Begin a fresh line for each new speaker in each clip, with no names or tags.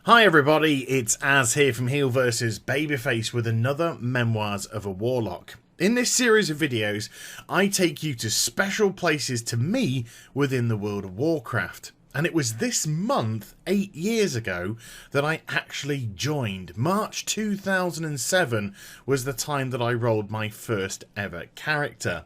Hi everybody, it's Az here from HeelvsBabyface with another Memoirs of a Warlock. In this series of videos, I take you to special places to me within the World of Warcraft. And it was this month, 8 years ago, that I actually joined. March 2007 was the time that I rolled my first ever character.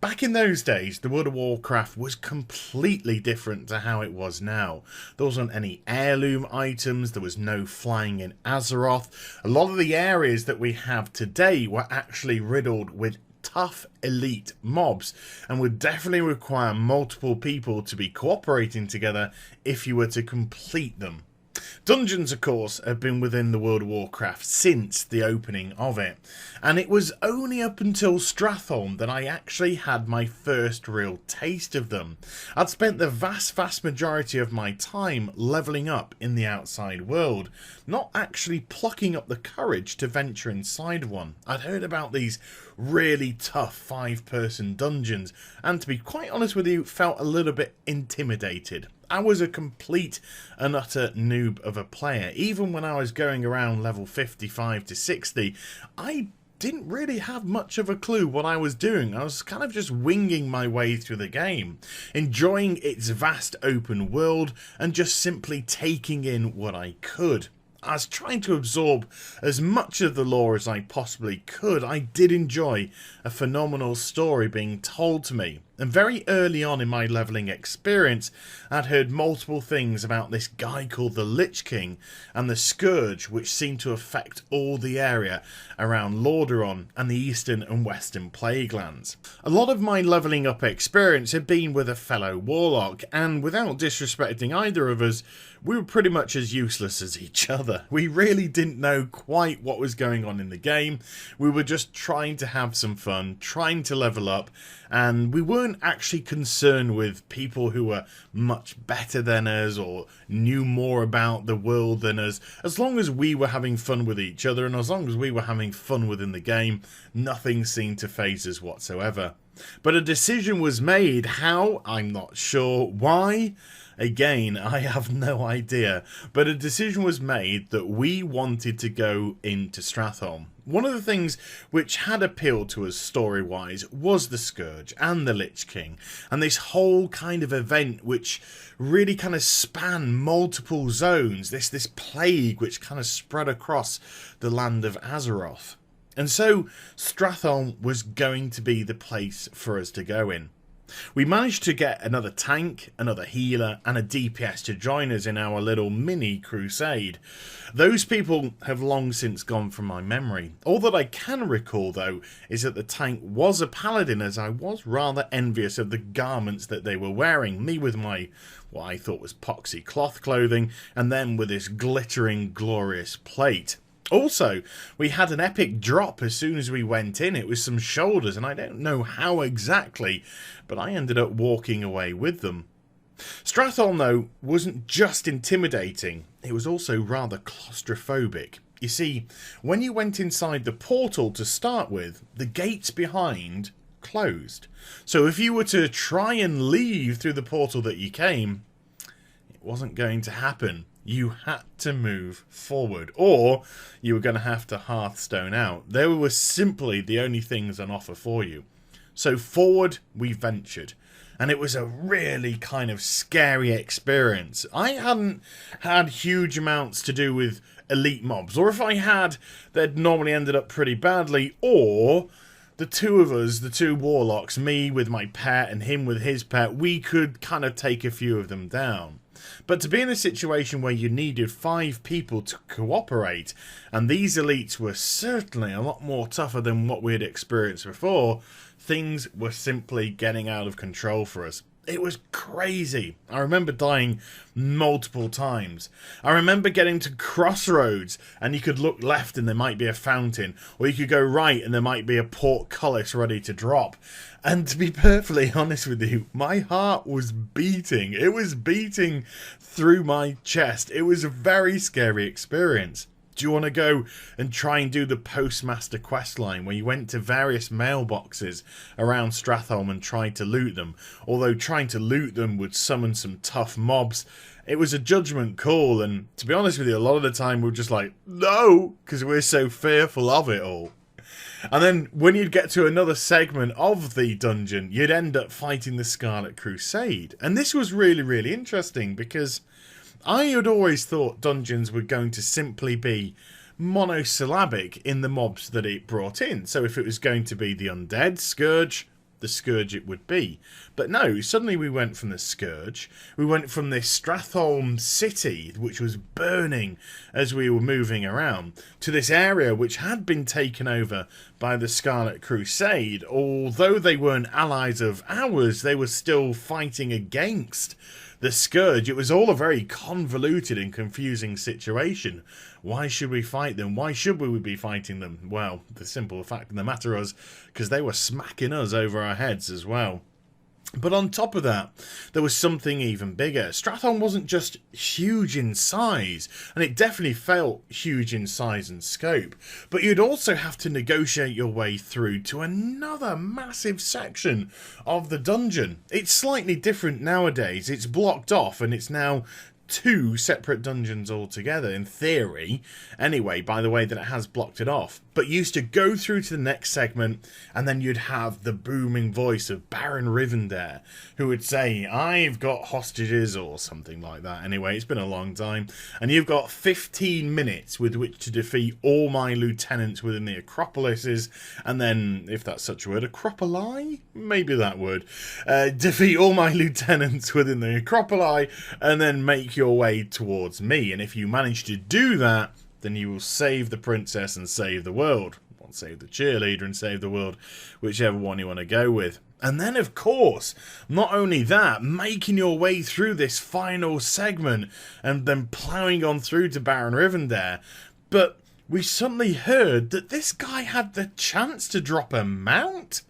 Back in those days, the World of Warcraft was completely different to how it was now. There wasn't any heirloom items, there was no flying in Azeroth. A lot of the areas that we have today were actually riddled with tough elite mobs and would definitely require multiple people to be cooperating together if you were to complete them. Dungeons, of course, have been within the World of Warcraft since the opening of it, and it was only up until Stratholme that I actually had my first real taste of them. I'd spent the vast majority of my time levelling up in the outside world, not actually plucking up the courage to venture inside one. I'd heard about these really tough 5-person dungeons, and to be quite honest with you, felt a little bit intimidated. I was a complete and utter noob of a player. Even when I was going around level 55 to 60, I didn't really have much of a clue what I was doing. I was kind of just winging my way through the game, enjoying its vast open world and just simply taking in what I could. I was trying to absorb as much of the lore as I possibly could. I did enjoy a phenomenal story being told to me. And very early on in my levelling experience, I'd heard multiple things about this guy called the Lich King and the Scourge, which seemed to affect all the area around Lordaeron and the eastern and western Plaguelands. A lot of my levelling up experience had been with a fellow Warlock, and without disrespecting either of us, we were pretty much as useless as each other. We really didn't know quite what was going on in the game. We were just trying to have some fun, trying to level up, and we weren't actually concerned with people who were much better than us or knew more about the world than us. As long as we were having fun with each other and as long as we were having fun within the game, nothing seemed to faze us whatsoever. But a decision was made. How? I'm not sure. Why? Again, I have no idea, but a decision was made that we wanted to go into Stratholme. One of the things which had appealed to us story-wise was the Scourge and the Lich King, and this whole kind of event which really kind of spanned multiple zones, this plague which kind of spread across the land of Azeroth. And so Stratholme was going to be the place for us to go in. We managed to get another tank, another healer and a DPS to join us in our little mini crusade. Those people have long since gone from my memory. All that I can recall though is that the tank was a paladin, as I was rather envious of the garments that they were wearing. Me with my what I thought was poxy cloth clothing, and them with this glittering glorious plate. Also, we had an epic drop as soon as we went in. It was some shoulders, and I don't know how exactly, but I ended up walking away with them. Stratholme, though, wasn't just intimidating, it was also rather claustrophobic. You see, when you went inside the portal to start with, the gates behind closed. So if you were to try and leave through the portal that you came, it wasn't going to happen. You had to move forward, or you were going to have to Hearthstone out. They were simply the only things on offer for you. So forward we ventured, and it was a really kind of scary experience. I hadn't had huge amounts to do with elite mobs, or if I had, they'd normally ended up pretty badly, or the two of us, the two Warlocks, me with my pet and him with his pet, we could kind of take a few of them down. But to be in a situation where you needed 5 people to cooperate, and these elites were certainly a lot more tougher than what we had experienced before, things were simply getting out of control for us. It was crazy. I remember dying multiple times. I remember getting to crossroads and you could look left and there might be a fountain, or you could go right and there might be a portcullis ready to drop. And to be perfectly honest with you, my heart was beating. It was beating through my chest. It was a very scary experience. Do you want to go and try and do the Postmaster questline where you went to various mailboxes around Stratholme and tried to loot them? Although trying to loot them would summon some tough mobs, it was a judgment call, and to be honest with you, a lot of the time we were just like, no, because we're so fearful of it all. And then when you'd get to another segment of the dungeon, you'd end up fighting the Scarlet Crusade. And this was really, really interesting, because I had always thought dungeons were going to simply be monosyllabic in the mobs that it brought in. So if it was going to be the undead, Scourge, the Scourge it would be. But no, suddenly we went from the Scourge, we went from this Stratholme city, which was burning as we were moving around, to this area which had been taken over by the Scarlet Crusade. Although they weren't allies of ours, they were still fighting against the Scourge. It was all a very convoluted and confusing situation. Why should we fight them? Why should we be fighting them? Well, the simple fact of the matter is, because they were smacking us over our heads as well. But on top of that, there was something even bigger. Stratholme wasn't just huge in size, and it definitely felt huge in size and scope, but you'd also have to negotiate your way through to another massive section of the dungeon. It's slightly different nowadays. It's blocked off, and it's now 2 separate dungeons altogether, in theory, anyway, by the way that it has blocked it off. But you used to go through to the next segment, and then you'd have the booming voice of Baron Rivendare, who would say, I've got hostages, or something like that. Anyway, it's been a long time, and you've got 15 minutes with which to defeat all my lieutenants within the Acropolises, and then, if that's such a word, Acropoli? Maybe that word. Defeat all my lieutenants within the Acropoli, and then make your way towards me. And if you manage to do that, then you will save the princess and save the world. Or save the cheerleader and save the world, whichever one you want to go with. And then, of course, not only that, making your way through this final segment and then ploughing on through to Baron Rivendare, but we suddenly heard that this guy had the chance to drop a mount.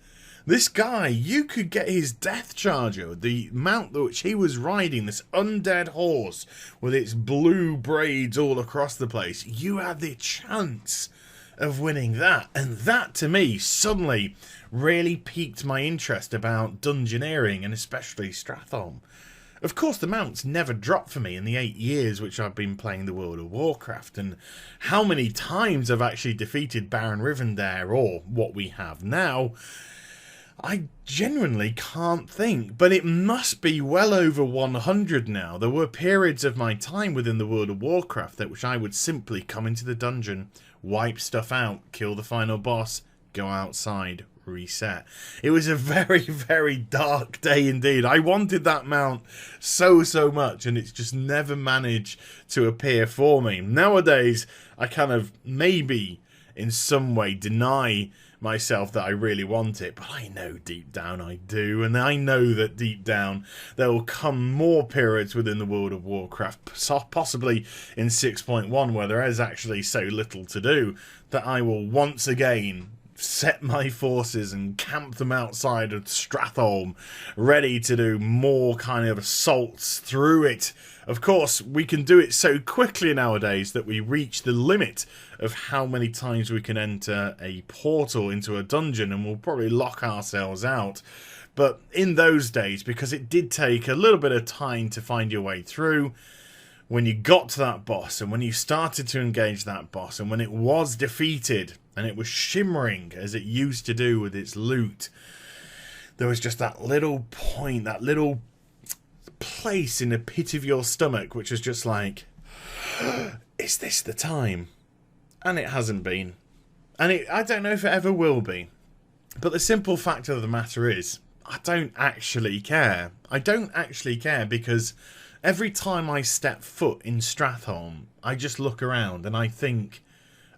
This guy, you could get his death charger, the mount which he was riding, this undead horse with its blue braids all across the place. You had the chance of winning that. And that, to me, suddenly really piqued my interest about dungeoneering, and especially Stratholme. Of course, the mounts never dropped for me in the 8 years which I've been playing the World of Warcraft, and how many times I've actually defeated Baron Rivendare, or what we have now, I genuinely can't think, but it must be well over 100 now. There were periods of my time within the World of Warcraft that which I would simply come into the dungeon, wipe stuff out, kill the final boss, go outside, reset. It was a very, very dark day indeed. I wanted that mount so much, and it's just never managed to appear for me. Nowadays, I kind of maybe in some way deny myself that I really want it, but I know deep down I do, and I know that deep down there will come more periods within the World of Warcraft, possibly in 6.1 where there is actually so little to do, that I will once again set my forces and camp them outside of Stratholme, ready to do more kind of assaults through it. Of course, we can do it so quickly nowadays that we reach the limit of how many times we can enter a portal into a dungeon, and we'll probably lock ourselves out. But in those days, because it did take a little bit of time to find your way through, when you got to that boss, and when you started to engage that boss, and when it was defeated, and it was shimmering as it used to do with its loot, there was just that little point, that little place in the pit of your stomach which was just like, is this the time? And it hasn't been, and I don't know if it ever will be. But the simple fact of the matter is, I don't actually care. I don't actually care, because every time I step foot in Stratholme, I just look around and I think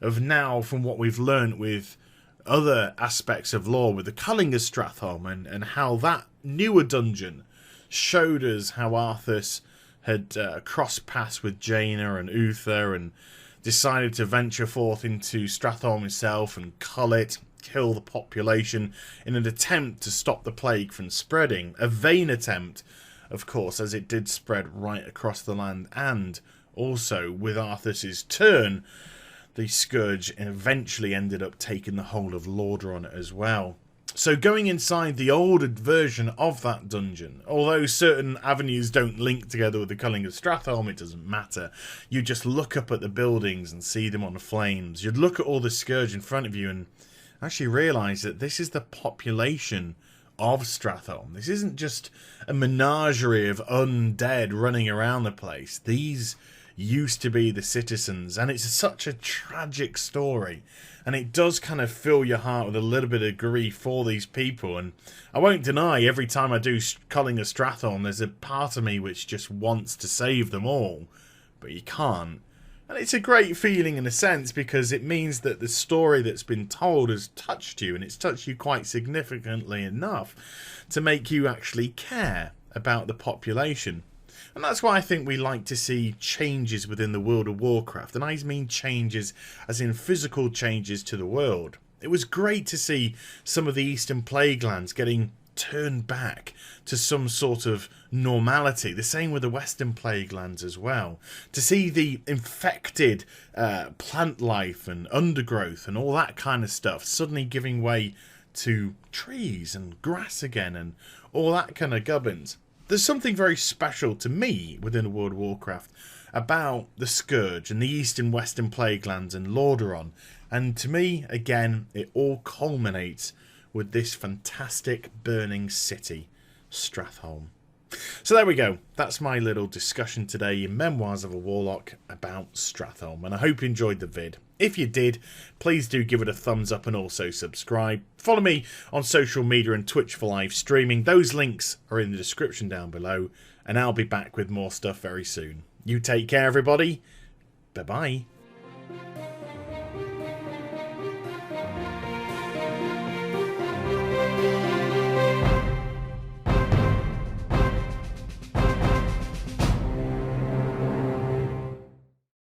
of now, from what we've learnt with other aspects of lore with the culling of Stratholme, and how that newer dungeon showed us how Arthas had crossed paths with Jaina and Uther, and decided to venture forth into Stratholme himself and cull it, kill the population in an attempt to stop the plague from spreading. A vain attempt, of course, as it did spread right across the land, and also with Arthas's turn, the Scourge eventually ended up taking the whole of Lordaeron as well. So going inside the older version of that dungeon, although certain avenues don't link together with the culling of Stratholme, it doesn't matter. You just look up at the buildings and see them on flames. You'd look at all the scourge in front of you and actually realise that this is the population of Stratholme. This isn't just a menagerie of undead running around the place. These used to be the citizens, and it's such a tragic story, and it does kind of fill your heart with a little bit of grief for these people. And I won't deny, every time I do Culling of Stratholme, there's a part of me which just wants to save them all, but you can't. And it's a great feeling in a sense, because it means that the story that's been told has touched you, and it's touched you quite significantly enough to make you actually care about the population. And that's why I think we like to see changes within the World of Warcraft. And I mean changes as in physical changes to the world. It was great to see some of the Eastern Plague lands getting turned back to some sort of normality. The same with the Western Plague lands as well. To see the infected plant life and undergrowth and all that kind of stuff suddenly giving way to trees and grass again and all that kind of gubbins. There's something very special to me within the World of Warcraft about the Scourge and the East and Western Plague lands and Lordaeron. And to me, again, it all culminates with this fantastic burning city, Stratholme. So there we go. That's my little discussion today in Memoirs of a Warlock about Stratholme. And I hope you enjoyed the vid. If you did, please do give it a thumbs up and also subscribe. Follow me on social media and Twitch for live streaming. Those links are in the description down below. And I'll be back with more stuff very soon. You take care, everybody. Bye-bye.